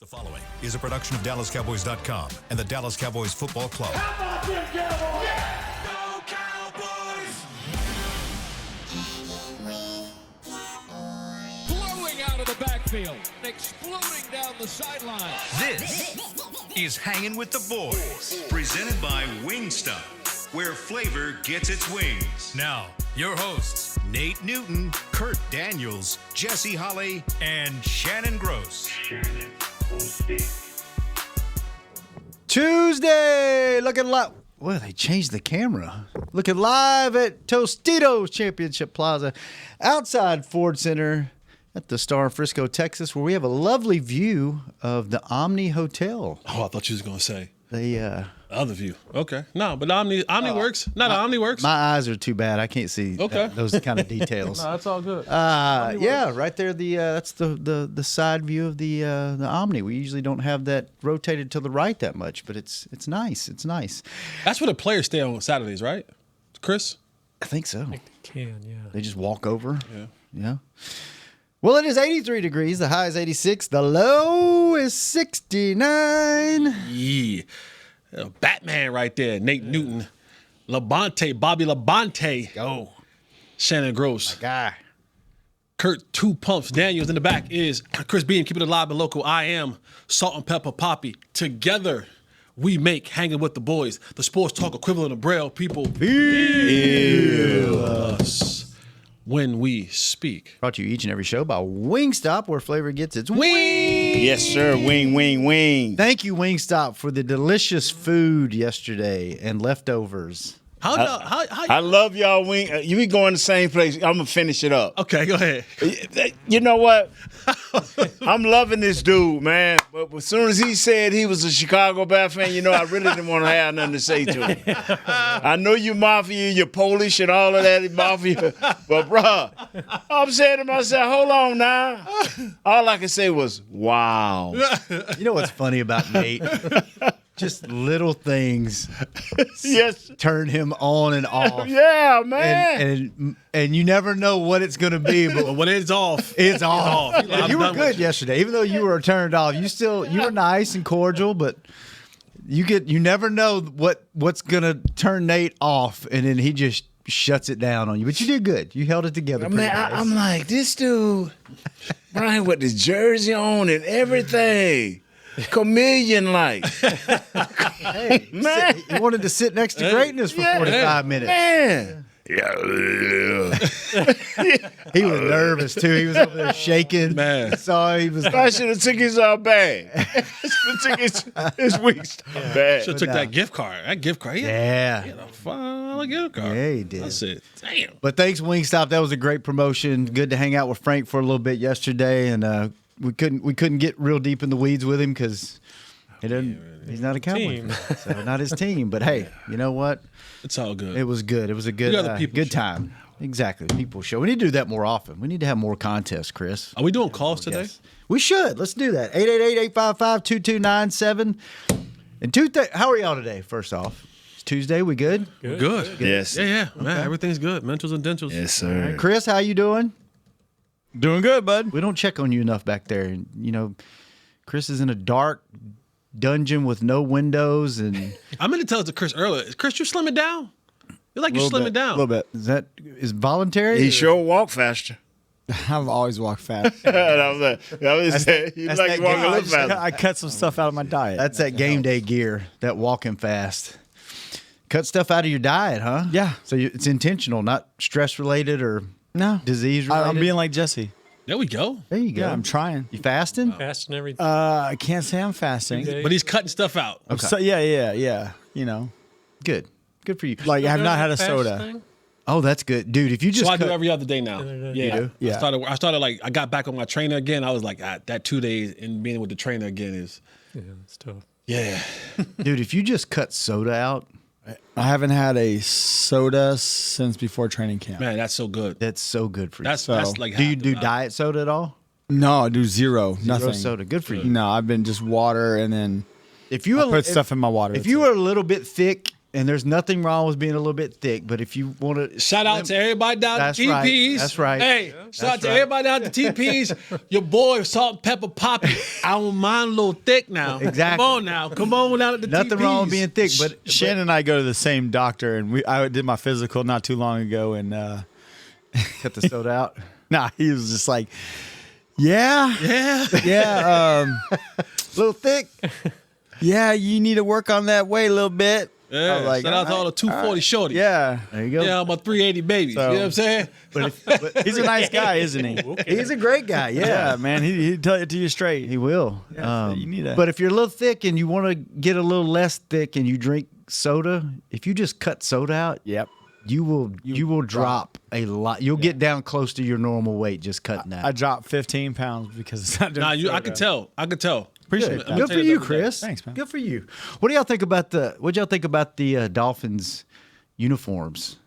The following is a production of DallasCowboys.com and the Dallas Cowboys Football Club. How about them Cowboys? Yeah! Go Cowboys! Blowing out of the backfield, exploding down the sideline. This is Hangin' with the Boys, presented by Wingstop, where flavor gets its wings. Now, your hosts, Nate Newton, Kurt Daniels, Jesse Holley, and Shannon Gross. Tuesday, looking live. Well, they changed the camera. Looking live at Tostitos Championship Plaza outside Ford Center at the Star in Frisco, Texas, where we have a lovely view of the Omni Hotel. Oh, I thought you was going to say The other view. Okay. No, but Omni works. No, the Omni works. my eyes are too bad. I can't see those kind of details. No, that's all good. Yeah, right there. That's the side view of the Omni. We usually don't have that rotated to the right that much, but it's nice. It's nice. That's where the players stay on Saturdays, right? Chris? I think so. Yeah. They just walk over. Yeah. Well, it is 83 degrees. The high is 86. The low is 69. Yeah. Batman right there. Nate Newton. Labonte. Bobby Labonte. Go. Shannon Gross. Guy. Kurt Two Pumps Daniels in the back is Chris Beam. Keep it alive and local. I am Salt and Pepper Poppy. Together, we make Hanging with the Boys, the sports talk equivalent of Braille. People feel us when we speak. Brought to you each and every show by Wingstop, where flavor gets its wings. Yes, sir. Wing. Thank you, Wingstop, for the delicious food yesterday and leftovers. I love y'all. Wing. You be going the same place. I'm gonna finish it up. Okay, go ahead. You know what? I'm loving this dude, man. But as soon as he said he was a Chicago Bears fan, I really didn't want to have nothing to say to him. I know you mafia, you're Polish and all of that mafia, but bruh, I'm saying to myself, hold on now. All I could say was, wow. You know what's funny about Nate? Just little things Yes. turn him on and off. Yeah, man. And you never know what it's going to be, but When it's off, it's off. I'm You were done with good you. yesterday, even though you were turned off. You were nice and cordial, but you never know what's going to turn Nate off, and then he just shuts it down on you. But you did good. You held it together. Man, I'm like, this dude, Brian with his jersey on and everything. Chameleon like. Hey, Man. he wanted to sit next to greatness for 45 minutes. Man. He was nervous too. He was over there shaking. Man. So he was. I should have took his bag. Should have took his week's bag. should have took that gift card. That gift card. Yeah. He had a $5 gift card. Yeah, he did. That's it. Damn. But thanks, Wingstop. That was a great promotion. Good to hang out with Frank for a little bit yesterday, and we couldn't get real deep in the weeds with him because he's not a Cowboy Team. fan, so not his team. But hey, you know what? It's all good. It was good. It was a good We are the people good show. time. Exactly, people show. We need to do that more often. We need to have more contests, Chris. Are we doing calls today? Yes. We should. Let's do that. 888-855-2297. And how are y'all today? First off, it's Tuesday. We good? Good. Yes. Yeah. Man, everything's good. Mentals and dentals. Yes, sir. Chris, how you doing? Doing good, bud. We don't check on you enough back there. And, Chris is in a dark dungeon with no windows and I meant to tell it to Chris earlier. Chris, you slimming down? You're like you're slimming down. A little bit. is voluntary? He sure walk faster. I've always walked fast. That was it. You that's like that walking a game. little faster. I cut some stuff out of my diet. That's that game day gear, that walking fast. Cut stuff out of your diet, huh? Yeah. So it's intentional, not stress related or no disease related. I'm being like Jesse. There we go. There you go. Yeah, I'm trying. You fasting? Fast and everything. I can't say I'm fasting. But he's cutting stuff out. So, yeah. Good. Good for you. Like I have not had a soda. Oh, that's good, dude. If you just So I do cut- every other day now. Yeah. do? Yeah. I started like I got back on my trainer again. I was like, that 2 days and being with the trainer again is It's tough. yeah. dude, if you just cut soda out, I haven't had a soda since before training camp. Man, that's so good. that's so good for you. That's like do you half the do value. diet soda at all? No, I do zero. Nothing. soda. Good for you. No, I've been just water and then If you I put stuff in my water. If that's you it. were a little bit thick And there's nothing wrong with being a little bit thick, but if you want to Shout out to everybody down at That's right. TP's. That's right. Hey, shout out to right. everybody down at TP's. Your boy Salt and Pepper Poppy. I don't mind a little thick now. Exactly. Come on now. Come on down at the nothing TP's. wrong with being thick, but Shannon and I go to the same doctor, and I did my physical not too long ago, and cut the soda out. nah, he was just like, yeah, A little thick. yeah, you need to work on that weight a little bit. I Yeah, was like, shout out to all the 240 shorties. Yeah, There you go. Yeah, all my 380 babies. So- You know what I'm saying? But he's a nice guy, isn't he? he's a great guy. Yeah, man, he'd tell it to you straight. He will. Yeah, so you need a- But if you're a little thick and you want to get a little less thick and you drink soda, if you just cut soda out, Yep. you will drop a lot. You'll get down close to your normal weight just cutting that. I dropped 15 pounds because it's not doing Nah, I soda. could tell. Appreciate Good, that. Good for you, Chris. Thanks, man. Good for you. What do y'all think about the Dolphins uniforms?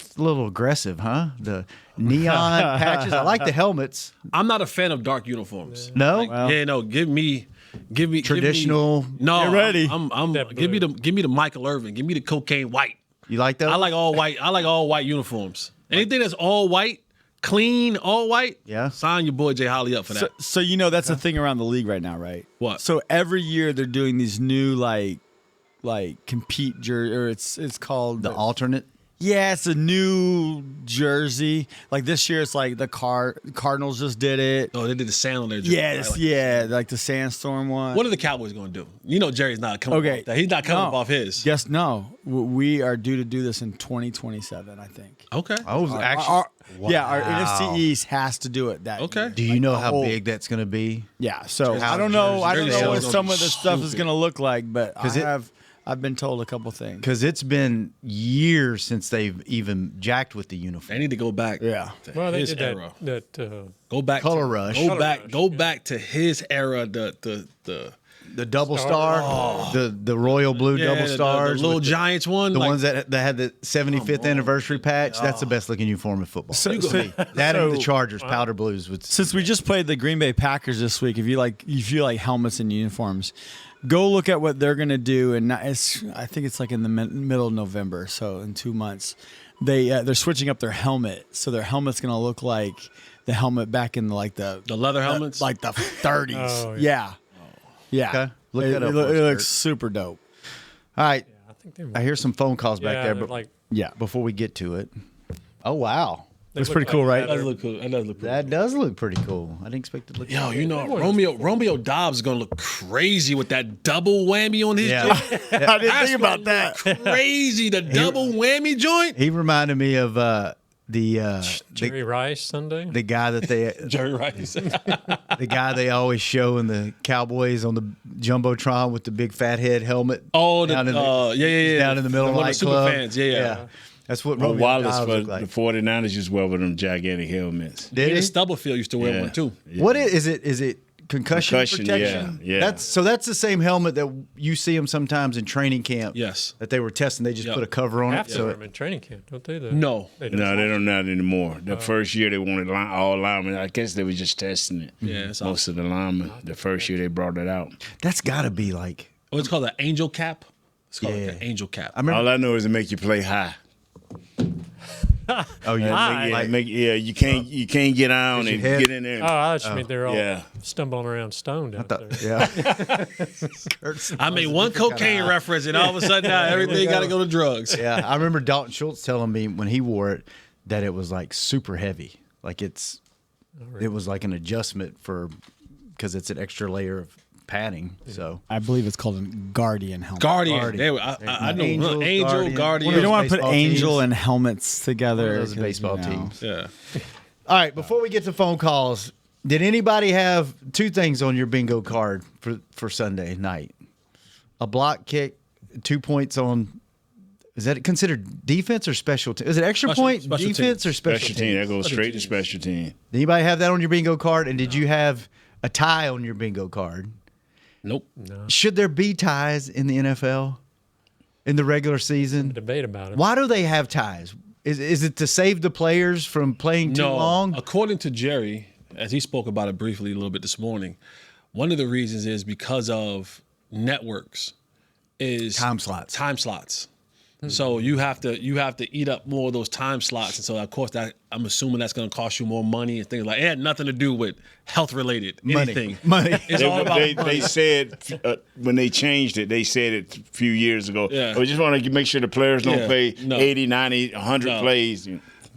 It's a little aggressive, huh? The neon patches. I like the helmets. I'm not a fan of dark uniforms. No, Yeah, no. Give me Traditional- No, Get ready. I'm give me the Michael Irvin. Give me the cocaine white. you like those? I like all white uniforms. Anything that's all white, clean, all white. Yeah. Sign your boy Jay Holly up for that. So that's the thing around the league right now, right? What? So every year they're doing these new like compete jersey, or it's called the alternate. Yeah, it's a new jersey. Like this year, it's like the Cardinals just did it. Oh, they did the sand on their jersey. Yes, Like- yeah, like the Sandstorm one. What are the Cowboys going to do? You know Jerry's not coming Okay. off that. He's not coming off his. Yes, no. We are due to do this in 2027, I think. Okay. Oh, actually, Our NFC East has to do it that Okay. year. do you know how whole- big that's going to be? Yeah, so How I don't know. I don't Jersey know what sales some gonna of be the stuff is stupid. going to look like, but 'Cause I've been told a couple things. Because it's been years since they've even jacked with the uniform. They need to go back. Yeah. To Well, they his did era. that Go back. Color to, Rush. Go Color back. Rush, Go back to his era. The double star, the royal blue double the stars, little with Giants one. the like, ones that had the 75th anniversary patch. That's the best looking uniform in football. So- that and the Chargers powder blues with Since we just played the Green Bay Packers this week, if you like helmets and uniforms, go look at what they're gonna do. And I think it's like in the middle of November, so in 2 months, they're switching up their helmet. So their helmet's gonna look like the helmet back in the leather helmets. like the 30s. Oh, yeah. Yeah. Okay. Look It, that up it for us, looks Kurt. super dope. All right, I think they I hear some phone calls back there, they're but like Yeah. before we get to it, oh wow, they Looks look pretty cool, right? that does look cool. That does look pretty. that does look pretty cool. I didn't expect it to look. Yo, that you good. know, Romeo Dobbs is gonna look crazy with that double whammy on his Yeah. joint. I didn't That's think about gonna that. look crazy, the double whammy joint. He reminded me of Jerry Rice Sunday. the guy that they Jerry Rice. the guy they always show in the Cowboys on the jumbotron with the big fat head helmet. Oh, down in yeah. down in the middle of One the of the super nightclub. fans. Yeah. That's what Well, Romeo Wallace Dobbs for looked like. the 49ers used to wear with them gigantic helmets. Did Peter he? Stubblefield used to wear Yeah. one too. Yeah. What is it? Is it concussion protection? yeah. That's the same helmet that you see them sometimes in training camp. Yes. That they were testing. They just Yep. put a cover on Have it. to wear So them in training camp, don't they? No. They No, they don't not anymore. The first year they wanted all linemen. I guess they were just testing it. Yeah, it's Most of the linemen. The first year they brought it out. that's got to be like. Oh, it's called an angel cap. It's called Yeah. like an angel cap. I remember. All I know is it make you play high. Oh yeah. You can't get on Hit and your head. get in there. Oh, I just mean they're all Yeah. stumbling around stoned out there. Yeah. I made one cocaine reference, and all of a sudden now everything got to go to drugs. Yeah. I remember Dalton Schultz telling me when he wore it that it was like super heavy. Like it was like an adjustment because it's an extra layer of padding. So I believe it's called a Guardian helmet. Guardian. There, I know. Angels, Angel, Guardian. Guardian. One You of don't want to put baseball angel teams. and helmets together. those 'cause, baseball you know. teams. Yeah. All right, before we get to phone calls, did anybody have two things on your bingo card for Sunday night? A block kick, 2 points on. Is that considered defense or special team? Is it extra point, special defense, team. or special, Special team? team. That goes straight to special team. Did anybody have that on your bingo card? And did you have a tie on your bingo card? Nope. Should there be ties in the NFL in the regular season? Debate about it. Why do they have ties? Is it to save the players from playing too No. long? According to Jerry, as he spoke about it briefly a little bit this morning, one of the reasons is because of networks is Time slots. Time slots. So you have to eat up more of those time slots, and so of course that I'm assuming that's going to cost you more money and things like. It had nothing to do with health related anything. Money. It's all about money. They said when they changed it, they said it a few years ago. Yeah. We just want to make sure the players don't play 80, 90, 100 No. plays.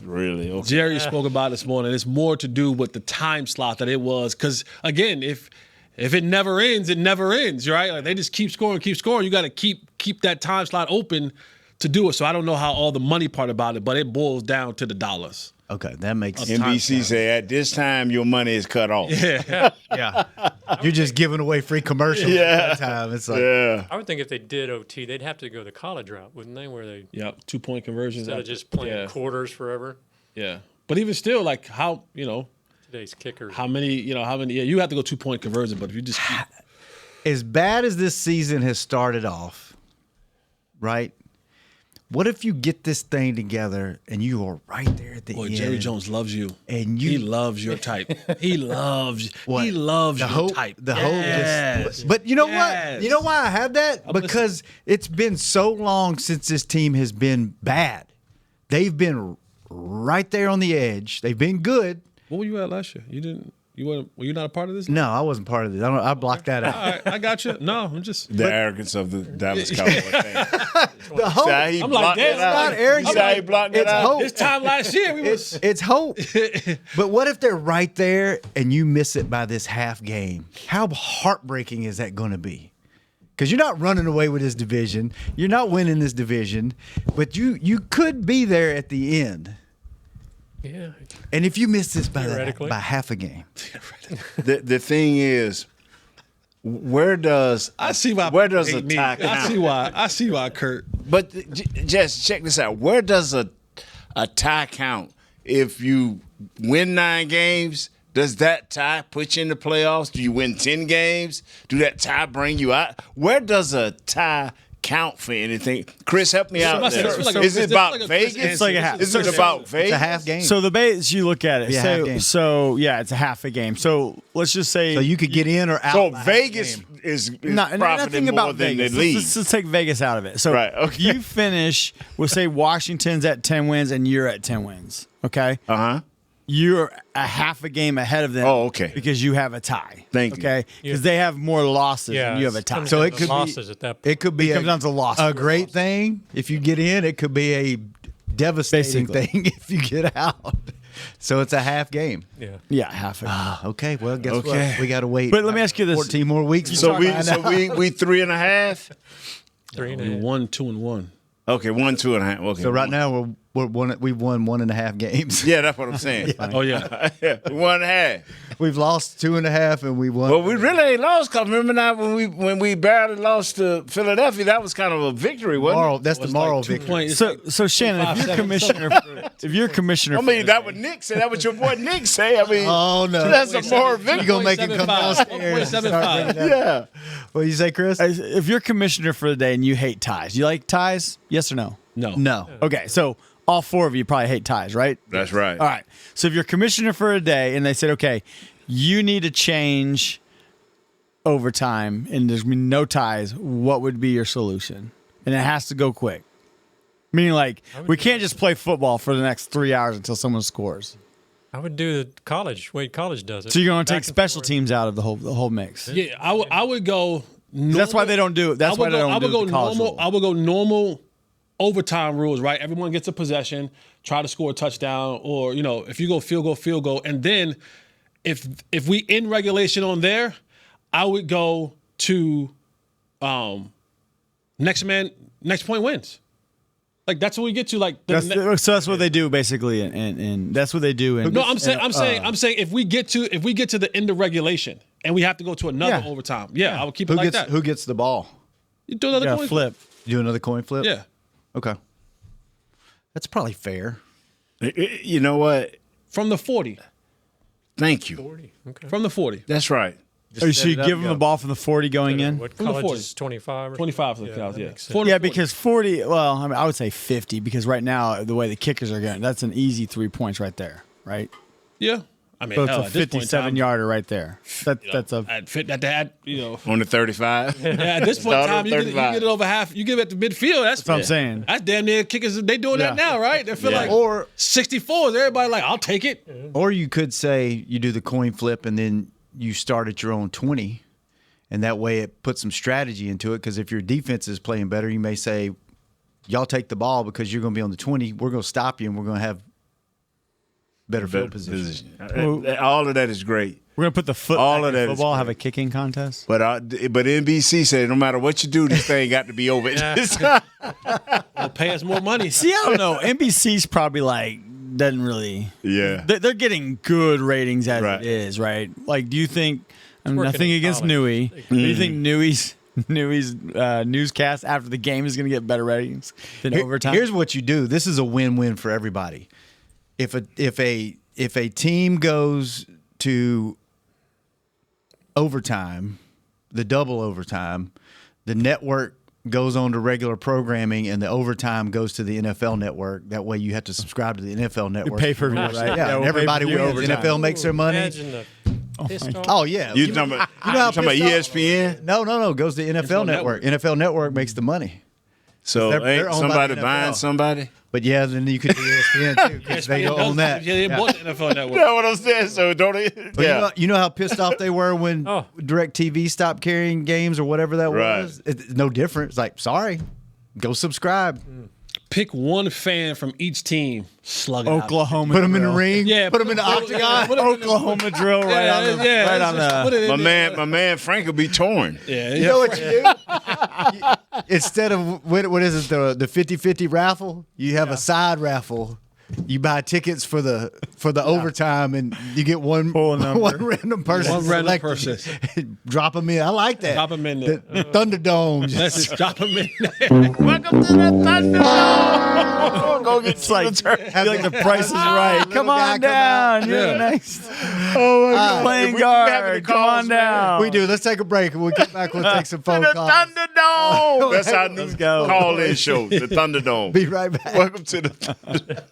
Really? Okay. Jerry spoke about it this morning. It's more to do with the time slot that it was. Because, again, if it never ends, it never ends, right? Like they just keep scoring. You got to keep that time slot open to do it. So I don't know how all the money part about it, but it boils down to the dollars. Okay, that makes sense. NBC say at this time your money is cut off. Yeah. Yeah. You're just giving away free commercials at that time. It's like, I would think if they did OT, they'd have to go the college route, wouldn't they? Where they Yep. 2-point conversions. instead of just playing quarters forever. Yeah. But even still, like how, Today's kickers. how many, you have to go 2-point conversion, but if you just keep. as bad as this season has started off, right? What if you get this thing together and you are right there at the Boy, end? Jerry Jones loves you. And he loves your type. He loves What? He loves the your hope, type. The Yes. hope. But you know Yes. what? You know why I have that? Because it's been so long since this team has been bad. They've been right there on the edge. They've been good. What were you at last year? Were you not a part of this? No, I wasn't part of it. I blocked that out. All right, I got you. No, I'm just. The arrogance of the Dallas Cowboys fan. The hope. I'm like, It's not arrogant. He blocked it It's out. hope. This time last year, we was. It's hope. But what if they're right there and you miss it by this half game? How heartbreaking is that going to be? Because you're not running away with this division. You're not winning this division. But you could be there at the end. Yeah. And if you miss this by Theoretically. half a game. The thing is, where does I see why. where does people a hate me. tie count? I see why, Kurt. But just check this out. Where does a tie count? If you win 9 games, does that tie put you in the playoffs? Do you win 10 games? Do that tie bring you out? Where does a tie count for anything? Chris, help me out there. Is it about Vegas? It's like a half. Is it about Vegas? It's a half game. So the base you look at it. Yeah, half game. So yeah, it's a half a game. So let's just say So you could get in or out. So by half Vegas game. is nothing profiting more about than Vegas. the league. Let's take Vegas out of it. So Right, okay. you finish, we'll say Washington's at 10 wins and you're at 10 wins. Okay. Uh-huh. You're a half a game ahead of them. Oh, okay. Because you have a tie. Thank you. Okay. Because they have more losses and you have a tie. So it could losses be, at that point. it could be It comes down to loss. a great thing if you get in. It could be a devastating Basically. thing if you get out. So it's a half game. Yeah. Yeah, half a game. Okay, well, guess Okay. what? We got to wait. But let me ask you this. 14 more weeks. So before we find so out. we 3.5. 3.5. We won 2-1. Okay, 1, 2.5. Okay. So right now we've won 1.5 games. Yeah, that's what I'm saying. Oh yeah. 1.5. We've lost 2.5 and we won. Well, we really ain't lost because remember now when we barely lost to Philadelphia, that was kind of a victory, wasn't moral. it? That's the moral victory. So Shannon, if you're commissioner, I mean, that what Nick said. That what your boy Nick say. I mean, Oh no, that's a moral you victory. gonna make him come downstairs. and start bringing it up. Yeah. What do you say, Chris? if you're commissioner for the day and you hate ties, you like ties? Yes or no? No. No. Okay, so all 4 of you probably hate ties, right? That's right. All right. So if you're commissioner for a day and they said, okay, you need to change overtime and there's no ties, what would be your solution? And it has to go quick. Meaning, like, we can't just play football for the next 3 hours until someone scores. I would do the college way college does it. So you're going to Back take and special forth. teams out of the whole mix. Yeah, I would go. Normal, That's why they don't do it. That's why they don't do the college normal. rule. I would go normal overtime rules, right? Everyone gets a possession, try to score a touchdown, or if you go field goal, and then if we end regulation on there, I would go to next point wins. Like that's what we get to. Like So that's what they do basically, and that's what they do. no, I'm saying if we get to the end of regulation and we have to go to another Yeah. overtime, I would keep it like that. Who gets the ball? You do another got coin flip. Do another coin flip? Yeah. Okay. That's probably fair. You know what? From the 40. Thank you. 40. Okay. From the 40. That's right. So you give them the ball from the 40 going in? What From the college 40. is 25 or 25 for the Yeah, Cows, that yeah. makes sense. 40, Yeah, 40. because 40, well, I mean, I would say 50 because right now, the way the kickers are going, that's an easy 3 points right there, right? Yeah. I mean, So it's hell, a at this point in 57-yarder right there. That's a At fit at that, you know. On the 35. At this point in Start on time, you get it over half. You get it at the midfield. That's what I'm saying. That's damn near kickers. They doing that now, right? They feel like Or 64s. Everybody like, I'll take it. Or you could say you do the coin flip and then you start at your own 20, and that way it puts some strategy into it. Because if your defense is playing better, you may say, y'all take the ball because you're going to be on the 20. We're going to stop you, and we're going to have better field position. All of that is great. We're gonna put the foot. All back of in that is football. great. Have a kicking contest. But NBC said no matter what you do, this thing got to be over. They'll pay us more money. See, I don't know. NBC's probably like doesn't really. Yeah. They're getting good ratings as Right. it is, right? Like, do you think? I mean, working nothing in against college. Newey. Do you think Newey's newscast after the game is going to get better ratings than overtime? Here's what you do. This is a win-win for everybody. If a team goes to overtime, the double overtime, the network goes on to regular programming, and the overtime goes to the NFL network. That way, you have to subscribe to the NFL network. pay-per-view, right? Yeah, Yeah, and we'll everybody pay-per-view wins. overtime. NFL makes their money. Imagine the pissed off. Oh yeah, You talking about, how talking about pissed off- ESPN? No. It goes to NFL network. NFL network makes the money. So They're ain't owned by somebody the buying NFL. somebody? But yeah, then you could do ESPN too because they don't own that. Yeah, they bought the NFL network. That's what I'm saying. So don't it? But you know how pissed off they were when Oh. DirecTV stopped carrying games or whatever that Right. was? It's no different. It's like, sorry, go subscribe. Pick one fan from each team. Slug it out. Oklahoma. Put them in the drill. ring. Yeah, put them in the octagon. Put 'em in the- Oklahoma drill right on the Yeah, right on just put the. it in there. My man Frank will be torn. Yeah, You know what you do? Instead of what is it, the 50-50 raffle, you have a side raffle. You buy tickets for the overtime, and you get one random person. One random selected. Drop them in. I like that. Drop 'em in there. The Thunderdome. Let's just drop them in there. Welcome to the Thunderdome. Go get It's like, the price is right. Little Come guy on come out. down. You're Yeah. the next. Oh my God. Playing We having the guard. Come calls, on man. down. We do. Let's take a break, and we'll get back. We'll take some phone the calls. Thunderdome. That's our new Let's go. call-in show, the Thunderdome. Be right back. Welcome to the Thunderdome.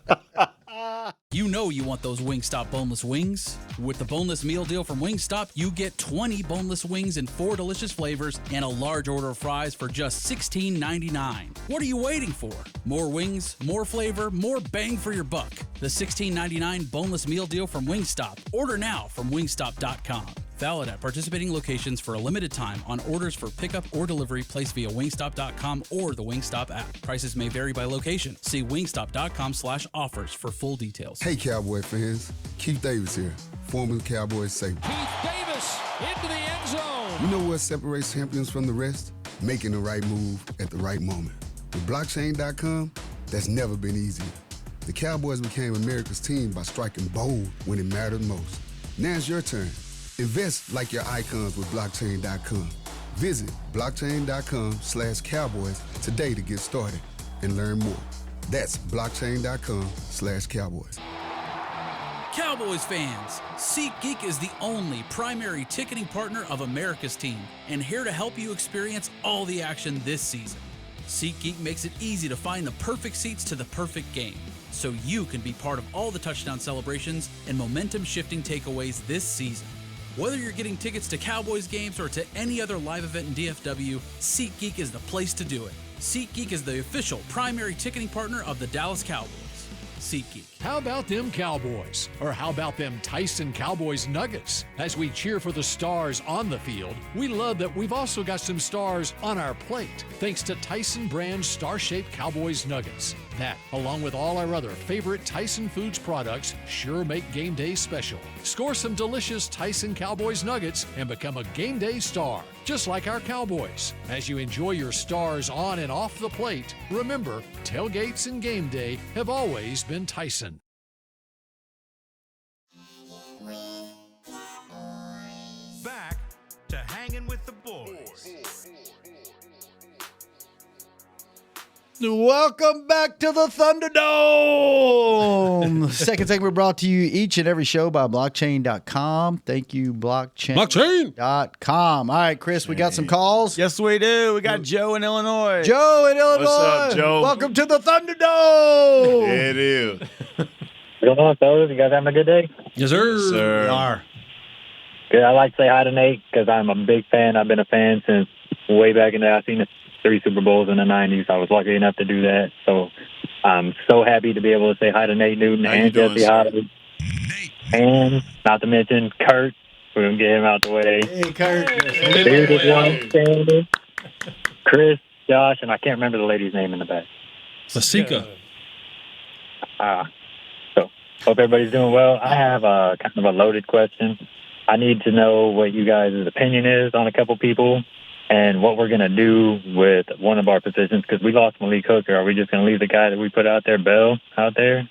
You know you want those Wingstop boneless wings. With the boneless meal deal from Wingstop, you get 20 boneless wings in 4 delicious flavors and a large order of fries for just $16.99. What are you waiting for? More wings, more flavor, more bang for your buck. The $16.99 boneless meal deal from Wingstop. Order now from wingstop.com. Valid at participating locations for a limited time on orders for pickup or delivery placed via wingstop.com or the Wingstop app. Prices may vary by location. See wingstop.com/offers for full details. Hey, Cowboy fans. Keith Davis here, former Cowboys safety. Keith Davis into the end zone. You know what separates champions from the rest? Making the right move at the right moment. With blockchain.com, that's never been easier. The Cowboys became America's team by striking bold when it mattered most. Now it's your turn. Invest like your icons with blockchain.com. Visit blockchain.com/cowboys today to get started and learn more. That's blockchain.com/cowboys. Cowboys fans, SeatGeek is the only primary ticketing partner of America's team and here to help you experience all the action this season. SeatGeek makes it easy to find the perfect seats to the perfect game, so you can be part of all the touchdown celebrations and momentum-shifting takeaways this season. Whether you're getting tickets to Cowboys games or to any other live event in DFW, SeatGeek is the place to do it. SeatGeek is the official primary ticketing partner of the Dallas Cowboys. SeatGeek. How about them Cowboys? Or how about them Tyson Cowboys Nuggets? As we cheer for the stars on the field, we love that we've also got some stars on our plate, thanks to Tyson brand star-shaped Cowboys Nuggets. That, along with all our other favorite Tyson Foods products, sure make game day special. Score some delicious Tyson Cowboys Nuggets and become a game day star, just like our Cowboys. As you enjoy your stars on and off the plate, remember, tailgates and game day have always been Tyson. Back to Hanging with the Boys. Welcome back to the Thunderdome. Second segment brought to you each and every show by blockchain.com. Thank you, blockchain.com. All right, Chris, we got some calls. Yes, we do. We got Joe in Illinois. Joe in Illinois. What's up, Joe? Welcome to the Thunderdome. It is. What's going on, fellas? You guys having a good day? Yes, sir. Sir. We are. Good. I like to say hi to Nate because I'm a big fan. I've been a fan since way back in the I've seen the 3 Super Bowls in the 90s. I was lucky enough to do that. So I'm so happy to be able to say hi to Nate Newton and Jesse Holly. And not to mention Kurt. We're going to get him out the way. Hey, Kurt. Bearded one, Sandy, Chris, Josh, and I can't remember the lady's name in the back. Lasika. So hope everybody's doing well. I have a kind of a loaded question. I need to know what you guys' opinion is on a couple people and what we're going to do with one of our positions because we lost Malik Hooker. Are we just going to leave the guy that we put out there, Bell, out there?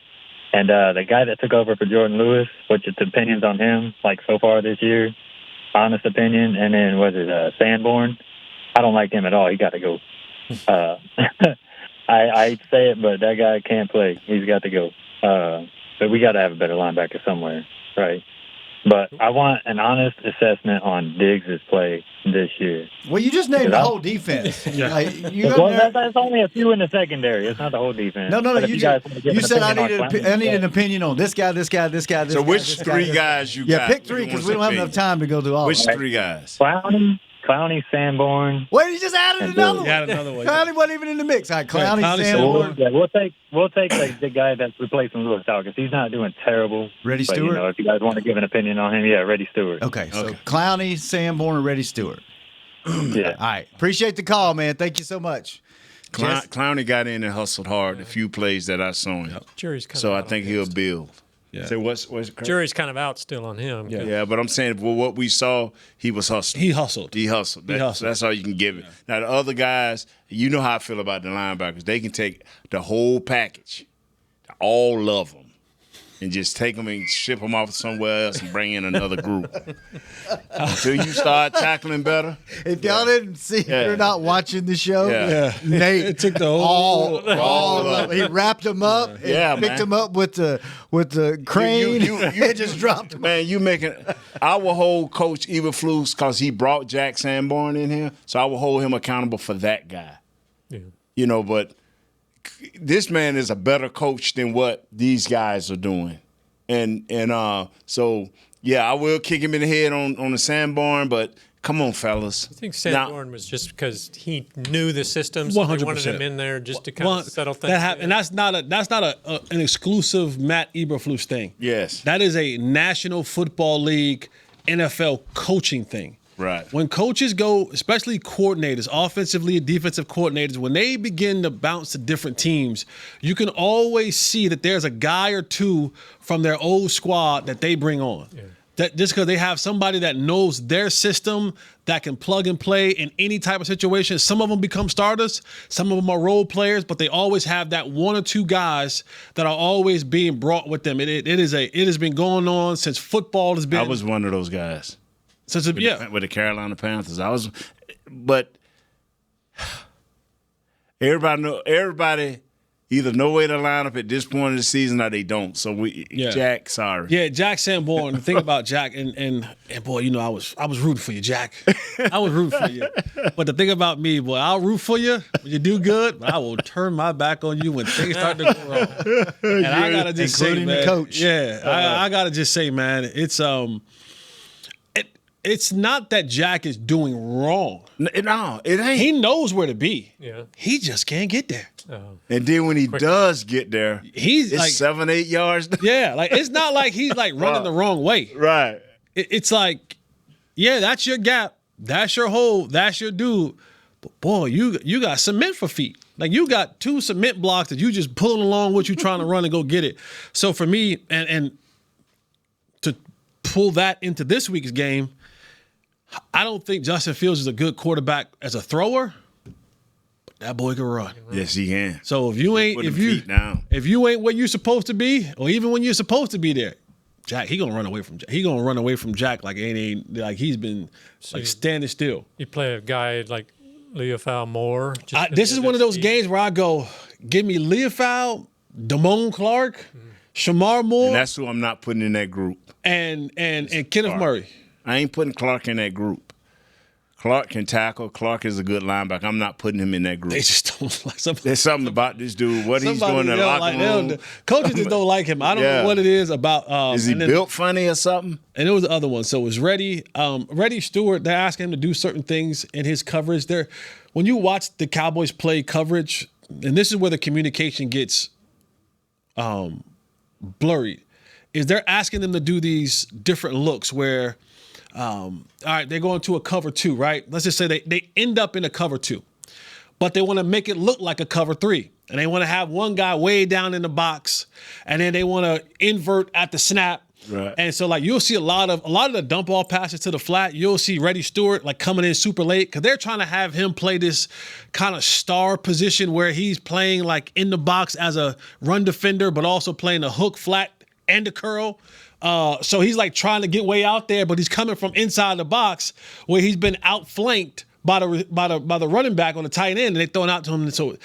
And the guy that took over for Jordan Lewis, what's your opinions on him, like so far this year? Honest opinion. And then was it Sanborn? I don't like him at all. He got to go. I hate to say it, but that guy can't play. He's got to go. But we got to have a better linebacker somewhere, right? But I want an honest assessment on Diggs' play this year. Well, you just named the whole defense. That's only a few in the secondary. It's not the whole defense. No. But You said I need an opinion on this guy. So which three guys you got? Yeah, pick three because we don't have enough time to go through all. Which 3 guys? Clowney, Sanborn. Wait, he just added another one. Another one. Clowney wasn't even in the mix. All right, Clowney, Sanborn. Yeah, we'll take the guy that's replacing Lewis out because he's not doing terrible. Reddy but, Stewart? You know, if you guys want to give an opinion on him, yeah, Reddy Stewart. Okay, so Clowney, Sanborn, and Reddy Stewart. Yeah. All right. Appreciate the call, man. Thank you so much. Clowney got in and hustled hard a few plays that I saw him. Jury's kind so of I out think on he'll him. build. Yeah. So what's Jury's kind of out still on him. Yeah, but I'm saying what we saw, he was hustling. He hustled. That's all you can give it. Now the other guys, you know how I feel about the linebackers. They can take the whole package, all of them, and just take them and ship them off somewhere else and bring in another group. Until you start tackling better. If y'all didn't see, if you're not watching the show, Nate it took the whole all of them. He wrapped them up and picked them up with the crane and just dropped them. Man, you making I will hold Coach Eberflus because he brought Jack Sanborn in here, so I will hold him accountable for that guy. Yeah. You know, but this man is a better coach than what these guys are doing. And so yeah, I will kick him in the head on the Sanborn, but come on, fellas. I think Sanborn was just because he knew the systems. 100%. They wanted him in there just to kind of settle things. And that's not an exclusive Matt Eberflus thing. Yes. That is a National Football League NFL coaching thing. Right. When coaches go, especially coordinators, offensively and defensive coordinators, when they begin to bounce to different teams, you can always see that there's a guy or two from their old squad that they bring on. Yeah. That just because they have somebody that knows their system that can plug and play in any type of situation. Some of them become starters, some of them are role players, but they always have that 1 or 2 guys that are always being brought with them. It has been going on since football has been. I was one of those guys. With the Carolina Panthers. But everybody either know where to line up at this point of the season or they don't. So Jack, sorry. Yeah, Jack Sanborn. The thing about Jack and boy, you know, I was rooting for you, Jack. I was rooting for you. But the thing about me, boy, I'll root for you when you do good, but I will turn my back on you when things start to go wrong. And I gotta just say, man, the coach. Yeah, I gotta just say, man, it's not that Jack is doing wrong. No, it ain't. He knows where to be. Yeah. He just can't get there. And then when he does get there, it's like 7-8 yards. Yeah, like it's not like he's like running the wrong way. Right. It's like, yeah, that's your gap, that's your hole, that's your dude. But boy, you got cement for feet. Like you got 2 cement blocks that you just pulling along what you trying to run and go get it. So for me, and to pull that into this week's game, I don't think Justin Fields is a good quarterback as a thrower, but that boy can run. Yes, he can. So if you ain't where you're supposed to be, or even when you're supposed to be there, Jack, he gonna run away from Jack. He gonna run away from Jack like he's been like standing still. You play a guy like Leofau Moore. This is one of those games where I go, give me Leofau, Damone Clark, Shamar Moore. And that's who I'm not putting in that group. And Kenneth Murray. I ain't putting Clark in that group. Clark can tackle. Clark is a good linebacker. I'm not putting him in that group. They just don't like There's something about this dude. What he's doing in the locker room. Coaches just don't like him. I don't know what it is about. Is he built funny or something? And it was the other one. So it was Reddy. Reddy Stewart, they're asking him to do certain things in his coverage. When you watch the Cowboys play coverage, and this is where the communication gets blurry, is they're asking them to do these different looks where, all right, they're going to a cover 2, right? Let's just say they end up in a cover 2, but they want to make it look like a cover 3. And they want to have one guy way down in the box, and then they want to invert at the snap. Right. And so, like, you'll see a lot of the dump off passes to the flat. You'll see Reddy Stewart, like, coming in super late because they're trying to have him play this kind of star position where he's playing, like, in the box as a run defender, but also playing a hook, flat, and a curl. So he's, like, trying to get way out there, but he's coming from inside the box where he's been outflanked by the running back on the tight end, and they throw it out to him. So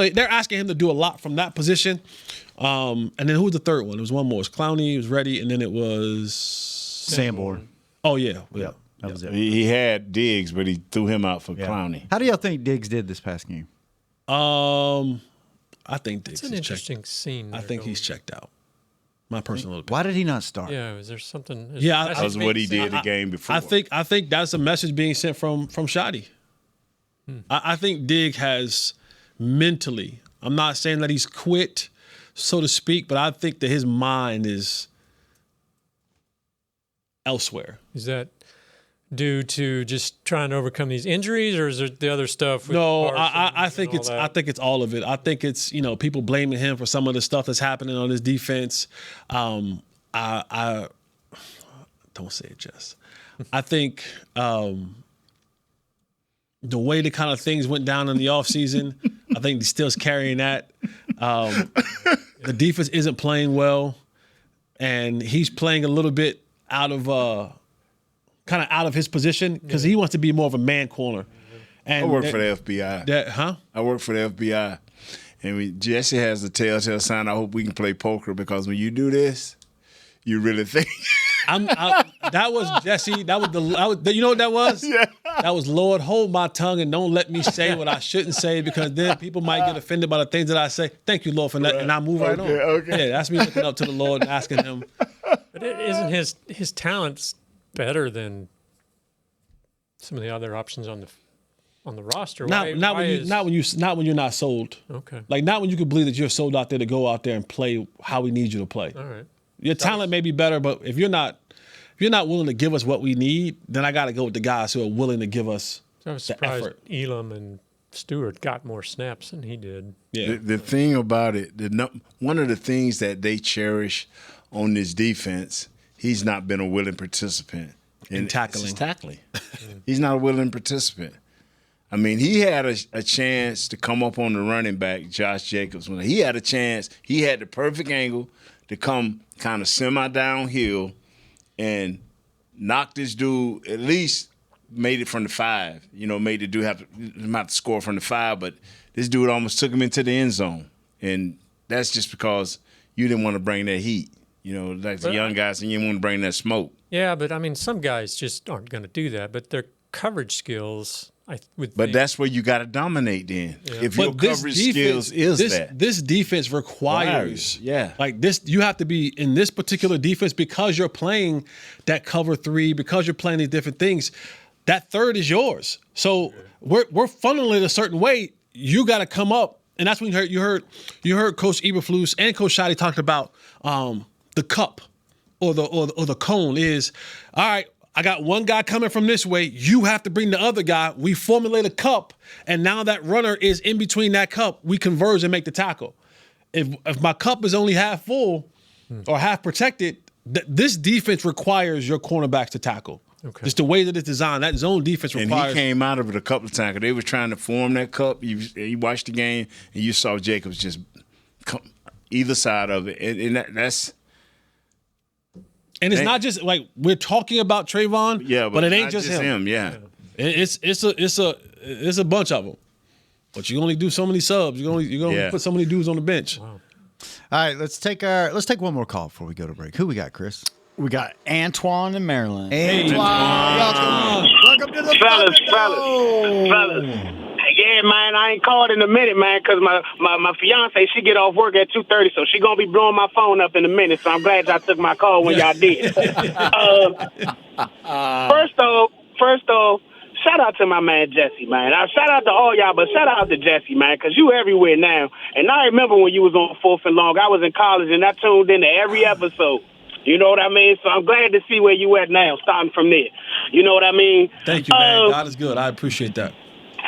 they're asking him to do a lot from that position. And then who was the third one? It was one more. It was Clowney, it was Reddy, and then it was Sanborn. Oh yeah. That was it. He had Diggs, but he threw him out for Clowney. How do y'all think Diggs did this past game? I think Diggs. It's an interesting scene. I think he's checked out. My personal opinion. Why did he not start? Yeah, is there something? Yeah, that was what he did the game before. I think that's a message being sent from Shotty. I think Diggs has mentally. I'm not saying that he's quit, so to speak, but I think that his mind is elsewhere. Is that due to just trying to overcome these injuries, or is there the other stuff? With No, Parsons I think and it's all that? I think it's all of it. I think it's people blaming him for some of the stuff that's happening on his defense. I don't say it, Jess. I think the way the kind of things went down in the offseason, I think he's still carrying that. The defense isn't playing well, and he's playing a little bit out of his position because he wants to be more of a man corner. And I work for the FBI. I work for the FBI. And Jesse has the telltale sign. I hope we can play poker because when you do this, you really think. That was Jesse. That was you know what that was? Yeah. That was, Lord, hold my tongue and don't let me say what I shouldn't say because then people might get offended by the things that I say. Thank you, Lord, for that. And I move right on. Okay. Yeah, that's me looking up to the Lord and asking him. But isn't his talents better than some of the other options on the roster? Not when you're not sold. Okay. Like not when you can believe that you're sold out there to go out there and play how we need you to play. All right. Your talent may be better, but if you're not willing to give us what we need, then I got to go with the guys who are willing to give us I was the surprised effort. Elam and Stewart got more snaps than he did. Yeah. The thing about it, one of the things that they cherish on this defense, he's not been a willing participant in tackling. He's not a willing participant. I mean, he had a chance to come up on the running back, Josh Jacobs. When he had a chance, he had the perfect angle to come kind of semi-downhill and knock this dude, at least made it from the 5. Made the dude have to score from the 5, but this dude almost took him into the end zone. And that's just because you didn't want to bring that heat. Like the young guys, and you didn't want to bring that smoke. Yeah, but I mean, some guys just aren't going to do that, but their coverage skills, I would think. But that's where you got to dominate then. Yeah. If your coverage skills is that. This defense requires, like this, you have to be in this particular defense because you're playing that cover 3, because you're playing these different things. That third is yours. So we're funneling it a certain way. You got to come up, and that's when you heard Coach Eberflus and Coach Shotty talked about the cup or the cone is, all right, I got one guy coming from this way. You have to bring the other guy. We formulate a cup, and now that runner is in between that cup. We converge and make the tackle. If my cup is only half full or half protected, this defense requires your cornerbacks to tackle. Okay. Just the way that it's designed, that zone defense requires. And he came out of it a couple of times. They were trying to form that cup. You watched the game, and you saw Jacobs just come either side of it. And that's... And it's not just like we're talking about Trayvon, but it ain't just him. Yeah, it's a bunch of them. But you only do so many subs. You only put so many dudes on the bench. Wow. All right, let's take one more call before we go to break. Who we got, Chris? We got Antoine in Maryland. Antoine, welcome to the fellas. Thunderdome. Yeah, man, I ain't called in a minute, man, because my fiance, she get off work at 2:30, so she gonna be blowing my phone up in a minute. So I'm glad y'all took my call when y'all did. First off, shout out to my man Jesse, man. Shout out to all y'all, but shout out to Jesse, man, because you everywhere now. And I remember when you was on 4th and Long. I was in college, and I tuned into every episode. You know what I mean? So I'm glad to see where you at now, starting from there. You know what I mean? Thank you, man. God is good. I appreciate that.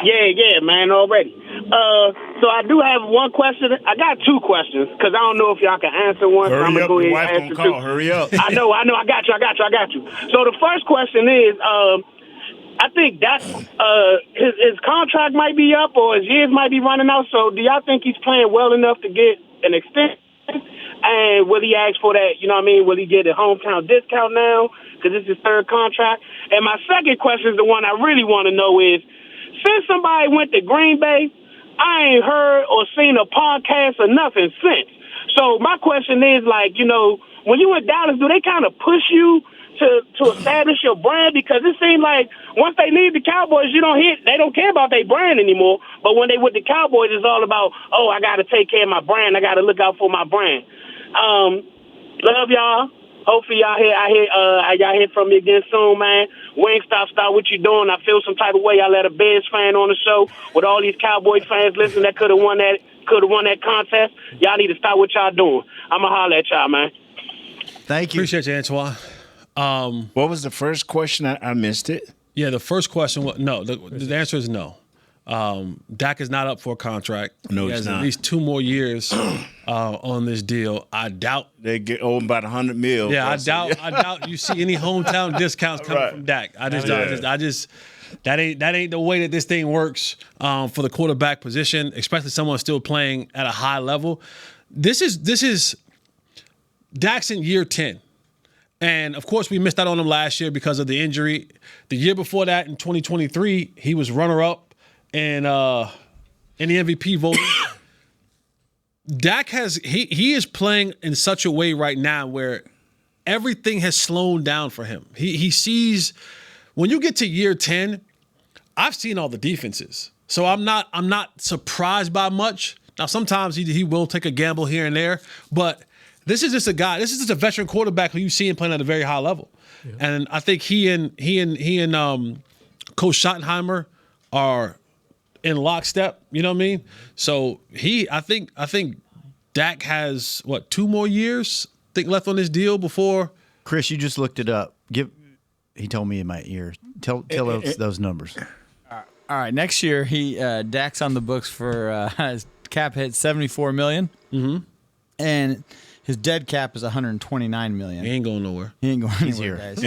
Yeah, man, already. So I do have one question. I got two questions because I don't know if y'all can answer one. Hurry so I'm up, go your ahead wife and gonna answer call. two. Hurry up. I know. I got you. So the first question is, I think that's his contract might be up or his years might be running out. So do y'all think he's playing well enough to get an extension? And will he ask for that? You know what I mean? Will he get a hometown discount now? Because this is his third contract. And my second question is the one I really want to know is, since somebody went to Green Bay, I ain't heard or seen a podcast or nothing since. So my question is, like, you know, when you in Dallas, do they kind of push you to establish your brand? Because it seems like once they leave the Cowboys, they don't care about their brand anymore. But when they with the Cowboys, it's all about, oh, I got to take care of my brand. I got to look out for my brand. Love y'all. Hopefully y'all hear from me again soon, man. Wingstop, stop what you doing. I feel some type of way. I let a Bears fan on the show with all these Cowboy fans listening that could have won that contest. Y'all need to stop what y'all doing. I'ma holler at y'all, man. Thank you. Appreciate you, Antoine. What was the first question? I missed it. Yeah, the first question was no. The answer is no. Dak is not up for a contract. No, he he's has not. at least 2 more years on this deal. I doubt they get over about $100 million. Yeah, I doubt you see any hometown discounts coming from Dak. I just that ain't the way that this thing works for the quarterback position, especially someone still playing at a high level. This is Dak's in year 10. And, of course, we missed out on him last year because of the injury. The year before that, in 2023, he was runner-up in the MVP voting. Dak he is playing in such a way right now where everything has slowed down for him. He sees when you get to year 10, I've seen all the defenses. So I'm not surprised by much. Now sometimes he will take a gamble here and there, but this is just a veteran quarterback who you see him playing at a very high level. Yeah. And I think he and Coach Schottenheimer are in lockstep, you know what I mean? So I think Dak has 2 more years left on this deal before. Chris, you just looked it up. He told me in my ear. Tell us those numbers. All right, next year Dak's on the books for his cap hit $74 million. Mm-hmm. And his dead cap is $129 million. He ain't going nowhere. He ain't going anywhere, guys.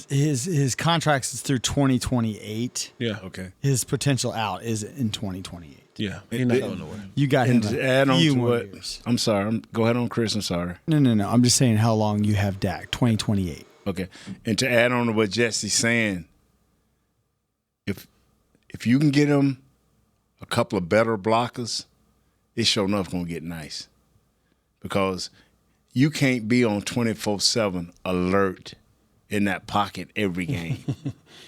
His contract is through 2028. Yeah. Okay. His potential out is in 2028. Yeah. He's not going nowhere. You got him to add on to what? Years. I'm sorry. Go ahead on, Chris. I'm sorry. No. I'm just saying how long you have Dak. 2028. Okay. And to add on to what Jesse's saying, if you can get him a couple of better blockers, it's sure enough going to get nice. Because you can't be on 24/7 alert in that pocket every game.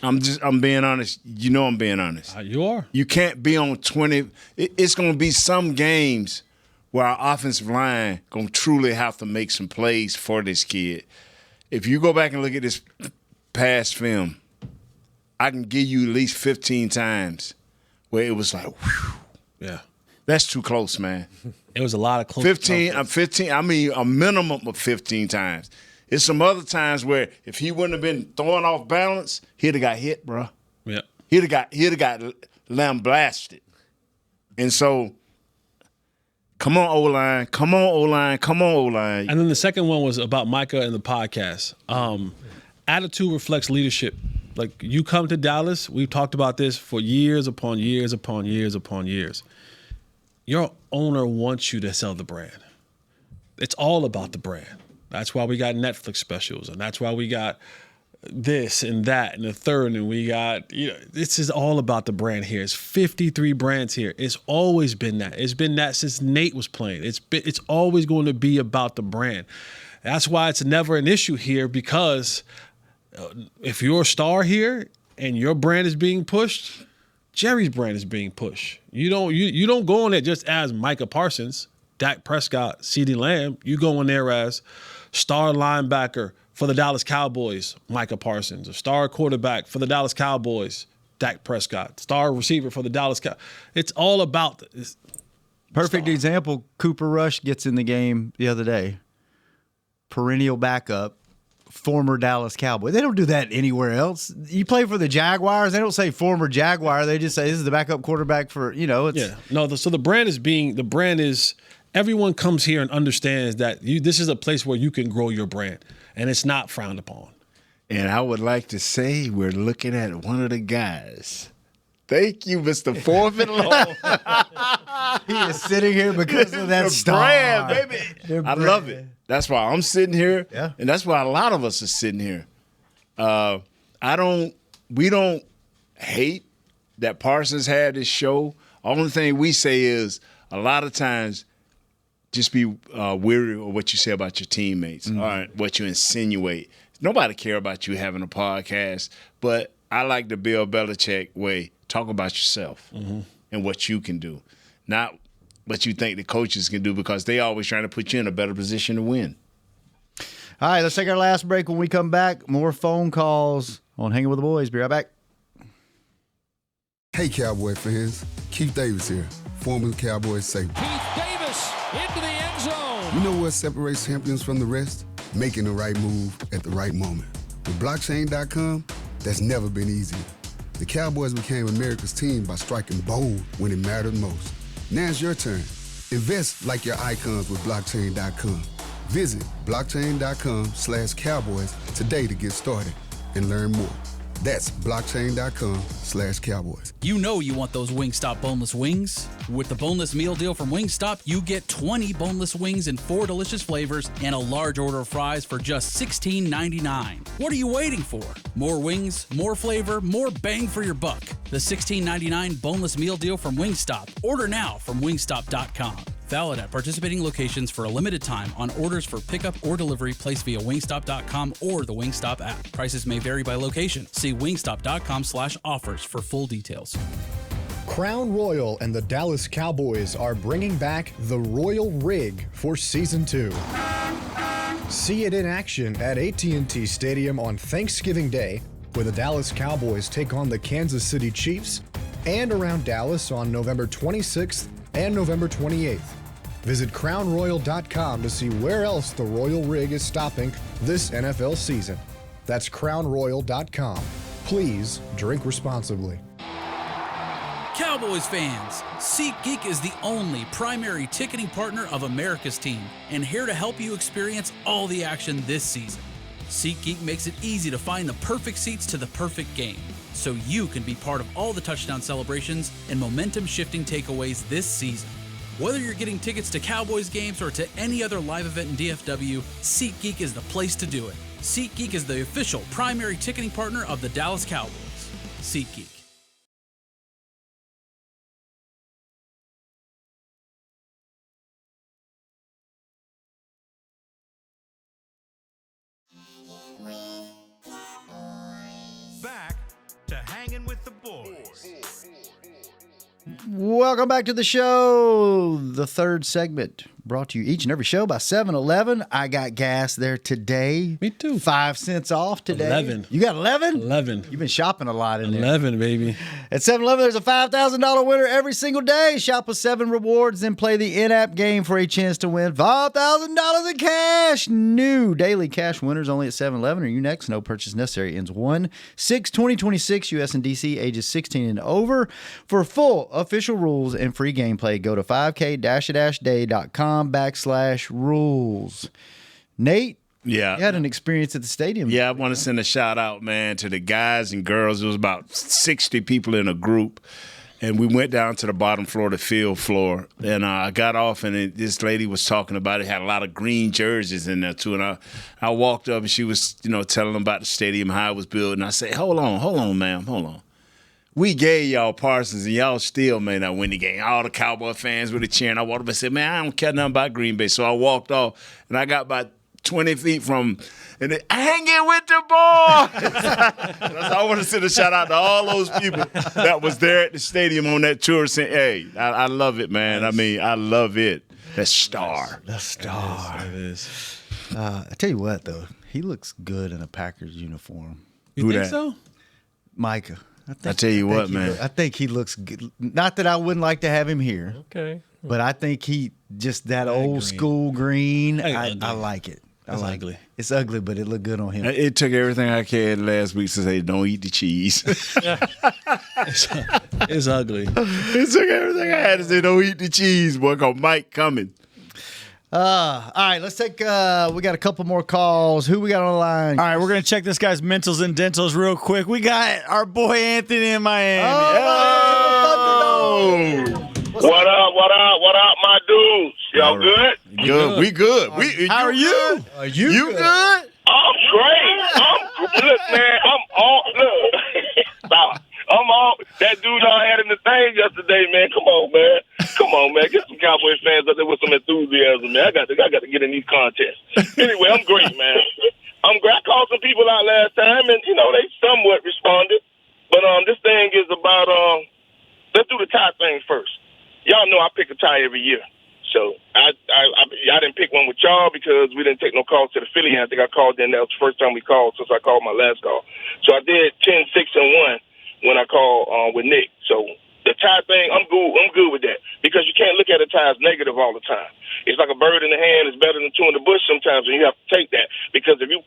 I'm being honest. You know I'm being honest. You are. You can't be on 20. It's going to be some games where our offensive line going to truly have to make some plays for this kid. If you go back and look at this past film, I can give you at least 15 times where it was like, whew. Yeah. That's too close, man. It was a lot of close. 15. I mean, a minimum of 15 times. It's some other times where if he wouldn't have been throwing off balance, he'd have got hit, bro. Yeah. He'd have got lambasted. And so, come on, O-line. Come on, O-line. Come on, O-line. And then the second one was about Micah and the podcast. Attitude reflects leadership. Like, you come to Dallas, we've talked about this for years upon years upon years upon years. Your owner wants you to sell the brand. It's all about the brand. That's why we got Netflix specials, and that's why we got this and that and the third, and we got, this is all about the brand here. It's 53 brands here. It's always been that. It's been that since Nate was playing. It's always going to be about the brand. That's why it's never an issue here, because if you're a star here and your brand is being pushed, Jerry's brand is being pushed. You don't go in there just as Micah Parsons, Dak Prescott, CeeDee Lamb. You go in there as star linebacker for the Dallas Cowboys, Micah Parsons, a star quarterback for the Dallas Cowboys, Dak Prescott, star receiver for the Dallas Cowboys. It's all about this. Perfect example, Cooper Rush gets in the game the other day. Perennial backup, former Dallas Cowboy. They don't do that anywhere else. You play for the Jaguars, they don't say former Jaguar. They just say this is the backup quarterback for, So the brand is everyone comes here and understands that this is a place where you can grow your brand, and it's not frowned upon. And I would like to say we're looking at one of the guys. Thank you, Mr. Fourth and Long. He is sitting here because of that star. Brand, baby. I love it. That's why I'm sitting here, and that's why a lot of us are sitting here. We don't hate that Parsons had this show. Only thing we say is a lot of times just be weary of what you say about your teammates or what you insinuate. Nobody care about you having a podcast, but I like the Bill Belichick way. Talk about yourself and what you can do, not what you think the coaches can do, because they always trying to put you in a better position to win. All right, let's take our last break. When we come back, more phone calls on Hanging with the Boys. Be right back. Hey, Cowboy fans. Keith Davis here, former Cowboys safety. Keith Davis into the end zone. You know what separates champions from the rest? Making the right move at the right moment. With blockchain.com, that's never been easier. The Cowboys became America's team by striking bold when it mattered most. Now it's your turn. Invest like your icons with blockchain.com. Visit blockchain.com/Cowboys today to get started and learn more. That's blockchain.com/Cowboys. You know you want those Wingstop boneless wings. With the boneless meal deal from Wingstop, you get 20 boneless wings in 4 delicious flavors and a large order of fries for just $16.99. What are you waiting for? More wings, more flavor, more bang for your buck. The $16.99 boneless meal deal from Wingstop. Order now from wingstop.com. Valid at participating locations for a limited time on orders for pickup or delivery placed via wingstop.com or the Wingstop app. Prices may vary by location. See wingstop.com/offers for full details. Crown Royal and the Dallas Cowboys are bringing back the Royal Rig for Season 2. See it in action at AT&T Stadium on Thanksgiving Day, where the Dallas Cowboys take on the Kansas City Chiefs, and around Dallas on November 26th and November 28th. Visit crownroyal.com to see where else the Royal Rig is stopping this NFL season. That's crownroyal.com. Please drink responsibly. Cowboys fans, SeatGeek is the only primary ticketing partner of America's team and here to help you experience all the action this season. SeatGeek makes it easy to find the perfect seats to the perfect game, so you can be part of all the touchdown celebrations and momentum-shifting takeaways this season. Whether you're getting tickets to Cowboys games or to any other live event in DFW, SeatGeek is the place to do it. SeatGeek is the official primary ticketing partner of the Dallas Cowboys. SeatGeek. Back to Hanging with the Boys. Welcome back to the show. The third segment brought to you each and every show by 7-Eleven. I got gas there today. Me too. 5 cents off today. 11. You got 11? 11. You've been shopping a lot in there. 11, baby. At 7-Eleven, there's a $5,000 winner every single day. Shop with 7 rewards, then play the in-app game for a chance to win $5,000 in cash. New daily cash winners only at 7-Eleven. Are you next? No purchase necessary. Ends 1/6/2026. U.S. and D.C. ages 16 and over. For full official rules and free gameplay, go to 5k-day.com/rules. Nate? Yeah. You had an experience at the stadium. Yeah, I want to send a shout out, man, to the guys and girls. It was about 60 people in a group. And we went down to the bottom floor, the field floor. And I got off, and this lady was talking about it. Had a lot of green jerseys in there, too. And I walked up, and she was, telling them about the stadium, how it was built. And I said, hold on, ma'am, hold on. We gave y'all Parsons, and y'all still may not win the game. All the Cowboy fans were cheering. I walked up and said, man, I don't care nothing about Green Bay. So I walked off, and I got about 20 feet from, and they hanging with the boys. I want to send a shout out to all those people that was there at the stadium on that tour. Saying, "Hey, I love it, man. I mean, I love it. The star, the star." It is. I tell you what, though, he looks good in a Packers uniform. You Who think that? so? Micah. I tell you what, man. I think he looks good. Not that I wouldn't like to have him here. Okay. But I think he just that old school green. I like it. It's ugly. It's ugly, but it looked good on him. It took everything I can last week to say, "Don't eat the cheese." It's ugly. It took everything I had to say, "Don't eat the cheese." Boy, called Mike coming. All right, let's take. We got a couple more calls. Who we got on the line? All right, we're gonna check this guy's mentals and dentals real quick. We got our boy Anthony in Miami. What up, my dudes? Y'all good? Good. We good. How are you? Are you good? I'm great. Look, man, I'm all that dude I had in the thing yesterday, man. Come on, man. Get some Cowboys fans up there with some enthusiasm, man. I got to get in these contests. Anyway, I'm great, man. I'm great. I called some people out last time, and they somewhat responded. But this thing is about let's do the tie thing first. Y'all know I pick a tie every year. So I didn't pick one with y'all because we didn't take no calls to the Philly. I think I called in. That was the first time we called since I called my last call. So I did 10-6-1 when I called with Nick. So the tie thing, I'm good with that because you can't look at a tie as negative all the time. It's like a bird in the hand is better than two in the bush sometimes, and you have to take that because if you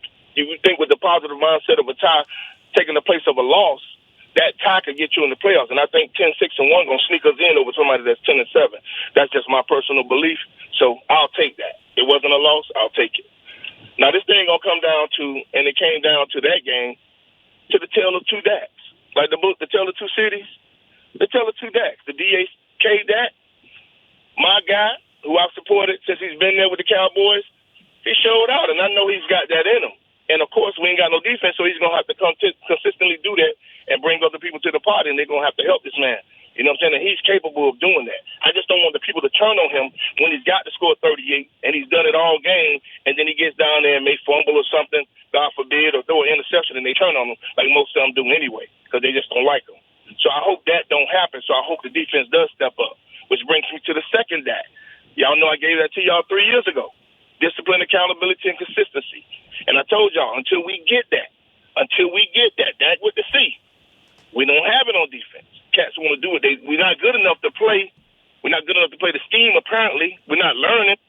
think with the positive mindset of a tie taking the place of a loss, that tie could get you in the playoffs. And I think 10-6-1 going to sneak us in over somebody that's 10-7. That's just my personal belief. So I'll take that. It wasn't a loss. I'll take it. Now, this thing going to come down to, and it came down to that game, to the tale of two Daks. Like the book, The Tale of Two Cities, the tale of two Daks. The DAK Dak, my guy, who I've supported since he's been there with the Cowboys, he showed out, and I know he's got that in him. And, of course, we ain't got no defense, so he's going to have to consistently do that and bring other people to the party, and they're going to have to help this man. You know what I'm saying? And he's capable of doing that. I just don't want the people to turn on him when he's got to score 38, and he's done it all game, and then he gets down there and may fumble or something, God forbid, or throw an interception, and they turn on him like most of them do anyway because they just don't like him. So I hope that don't happen, so I hope the defense does step up, which brings me to the second Dak. Y'all know I gave that to y'all 3 years ago. Discipline, accountability, and consistency. And I told y'all, until we get that, Dak with the C, we don't have it on defense. Cats want to do it. We're not good enough to play. We're not good enough to play the scheme, apparently. We're not learning.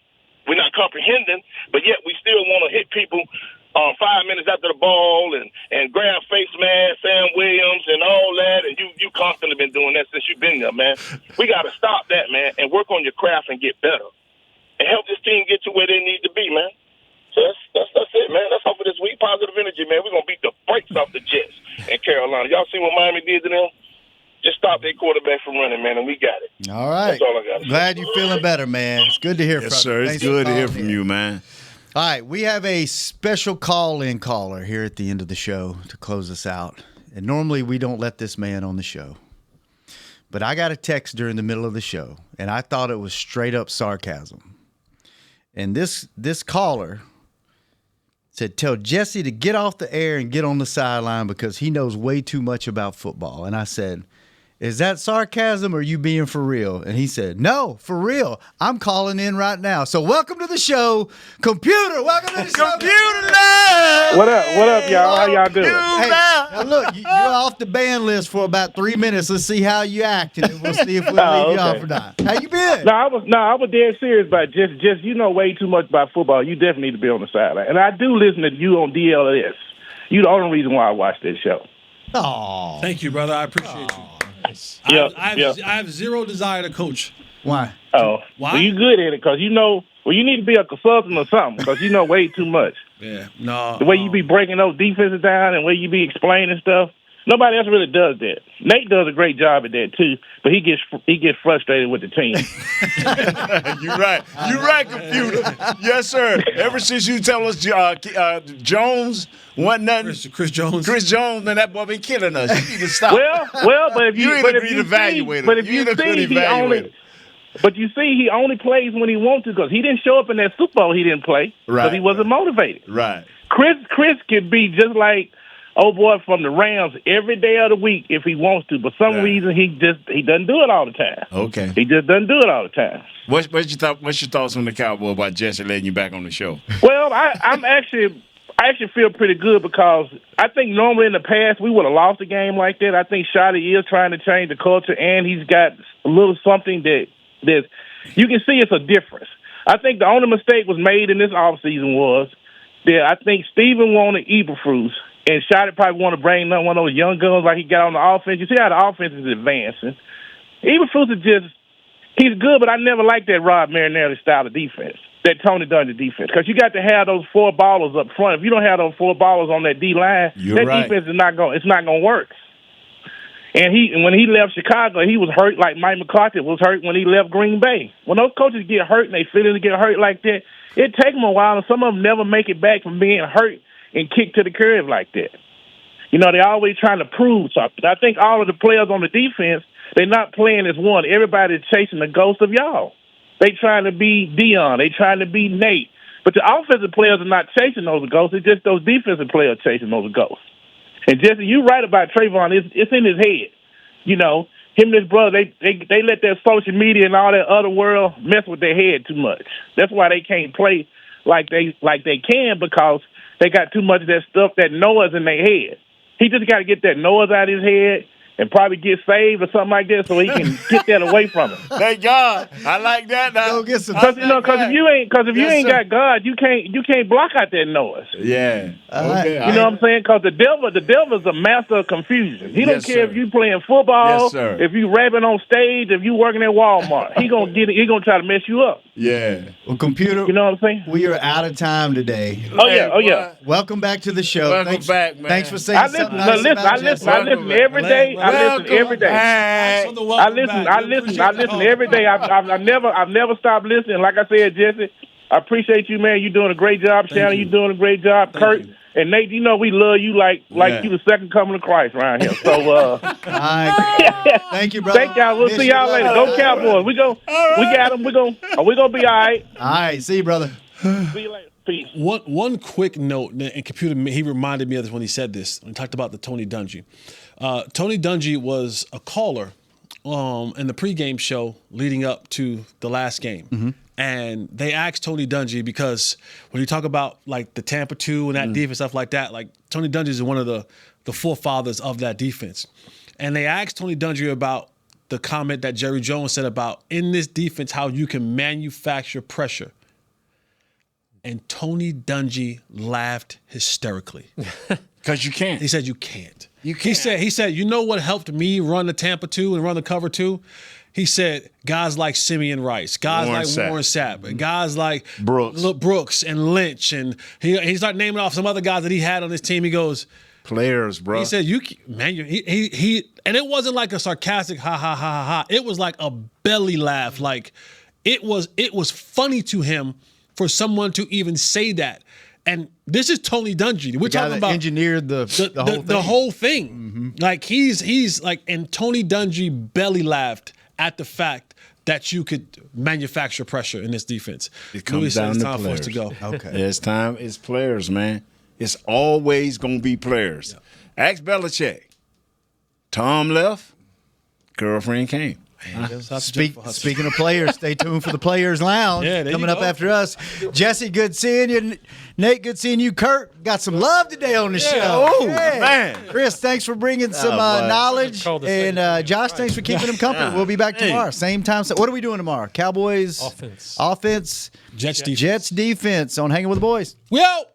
We're not comprehending. But yet we still want to hit people 5 minutes after the ball and grab face mask, Sam Williams, and all that. And you constantly been doing that since you've been there, man. We got to stop that, man, and work on your craft and get better. And help this team get to where they need to be, man. So that's it, man. That's all for this week. Positive energy, man. We're going to beat the brakes off the Jets in Carolina. Y'all see what Miami did to them? Just stop their quarterback from running, man, and we got it. All right. That's all I got. Glad you're feeling better, man. It's good to hear from you. Yes, sir. It's Thanks good for to hear calling from in. you, man. All right, we have a special call-in caller here at the end of the show to close us out. And normally we don't let this man on the show. But I got a text during the middle of the show, and I thought it was straight-up sarcasm. And this caller said, tell Jesse to get off the air and get on the sideline because he knows way too much about football. And I said, is that sarcasm or are you being for real? And he said, no, for real. I'm calling in right now. So welcome to the show, Computer. Welcome to the show, Computer Love. What up, y'all? How y'all doing? Hey, now look, you're off the ban list for about 3 minutes. Let's see how you act, and then we'll see if we'll leave you off or not. How you been? I was dead serious about just you know way too much about football. You definitely need to be on the sideline. And I do listen to you on DLS. You're the only reason why I watch this show. Oh, Thank you, brother. I appreciate you. Yep, I have zero desire to coach. Why? Oh, Why? Well, you good at it because you know. Well, you need to be a consultant or something because you know way too much. Yeah, no. The way you be breaking those defenses down and the way you be explaining stuff. Nobody else really does that. Nate does a great job at that too, but he gets frustrated with the team. You're right. You're right, Computer. Yes, sir. Ever since you tell us Jones wasn't nothing. Chris Jones. Chris Jones, man, that boy been killing us. You need to stop. Well, but if you ain't but a if great you evaluator. see, but if You you ain't a good see, he evaluator. only. But you see, he only plays when he wants to because he didn't show up in that Super Bowl. He didn't play because he wasn't motivated. Right. Chris could be just like old boy from the Rams every day of the week if he wants to. But some reason he doesn't do it all the time. Okay. He just doesn't do it all the time. What's your thoughts on the Cowboy about Jesse letting you back on the show? Well, I actually feel pretty good because I think normally in the past we would have lost a game like that. I think Shotty is trying to change the culture, and he's got a little something that you can see it's a difference. I think the only mistake was made in this offseason was that I think Steven wanted Eberflus, and Shotty probably want to bring one of those young guns like he got on the offense. You see how the offense is advancing. Eberflus is he's good, but I never liked that Rod Marinelli style of defense, that Tony Dungy defense, because you got to have those 4 ballers up front. If you don't have those 4 ballers on that D-line, defense is not going to work. And when he left Chicago, he was hurt like Mike McCarthy was hurt when he left Green Bay. When those coaches get hurt and they feel to get hurt like that, it takes them a while, and some of them never make it back from being hurt and kicked to the curb like that. You know, they're always trying to prove something. I think all of the players on the defense, they're not playing as one. Everybody's chasing the ghost of y'all. They trying to be Dion. They trying to be Nate. But the offensive players are not chasing those ghosts. It's just those defensive players chasing those ghosts. And Jesse, you're right about Trayvon. It's in his head. You know, him and his brother, they let their social media and all that other world mess with their head too much. That's why they can't play like they can, because they got too much of that stuff, that noise in their head. He just got to get that noise out of his head and probably get saved or something like that so he can get that away from him. Thank God. I like that now. Go get some. Because if you ain't got God, you can't block out that noise. Yeah. Okay. You know what I'm saying? Because the devil's a master of confusion. He don't care if you playing football, if you rapping on stage, if you working at Walmart. He gonna try to mess you up. Yeah. Well, computer. You know what I'm saying? We are out of time today. Oh yeah. Welcome back to the show. Welcome back, man. Thanks for saying something nice about Jesse. I listen every day. I listen every day. I listen every day. I've never stopped listening. Like I said, Jesse, I appreciate you, man. You're doing a great job. Shannon, you're doing a great job. Kurt and Nate, you know we love you like you the second coming of Christ around here. So thank you, brother. Thank y'all. We'll see y'all later. Go Cowboys. We got them. We're gonna be all right. All right, see you, brother. See you later. Peace. One quick note, and computer, he reminded me of this when he said this. When he talked about the Tony Dungy. Tony Dungy was a caller in the pregame show leading up to the last game. Mm-hmm. And they asked Tony Dungy, because when you talk about like the Tampa 2 and that defense, stuff like that, like Tony Dungy is one of the forefathers of that defense. And they asked Tony Dungy about the comment that Jerry Jones said about in this defense, how you can manufacture pressure. And Tony Dungy laughed hysterically. Because you can't. He said, you can't. You can't. He said, you know what helped me run the Tampa 2 and run the cover 2? He said, guys like Simeon Rice, guys Warren Sapp, guys like Brooks and Lynch. And he started naming off some other guys that he had on his team. He goes, players, bro. He said, he and it wasn't like a sarcastic ha, ha, ha, ha, ha. It was like a belly laugh. Like it was funny to him for someone to even say that. And this is Tony Dungy. We're talking about engineered the whole thing. Mm-hmm. Like he's like, and Tony Dungy belly laughed at the fact that you could manufacture pressure in this defense. It comes down to players. For us to go. Okay, it's players, man. It's always gonna be players. Yeah. Ask Belichick. Tom left, girlfriend came. Speaking of players, stay tuned for the Players Lounge coming up after us. Jesse, good seeing you. Nate, good seeing you. Kurt, got some love today on the show. Oh, man. Chris, thanks for bringing some knowledge. And Josh, thanks for keeping him company. We'll be back tomorrow. Same time. What are we doing tomorrow? Cowboys offense. Jets defense on Hanging with the Boys. We out.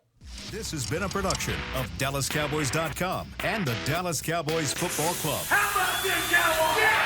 This has been a production of DallasCowboys.com and the Dallas Cowboys Football Club. How about this, Cowboys? Yeah!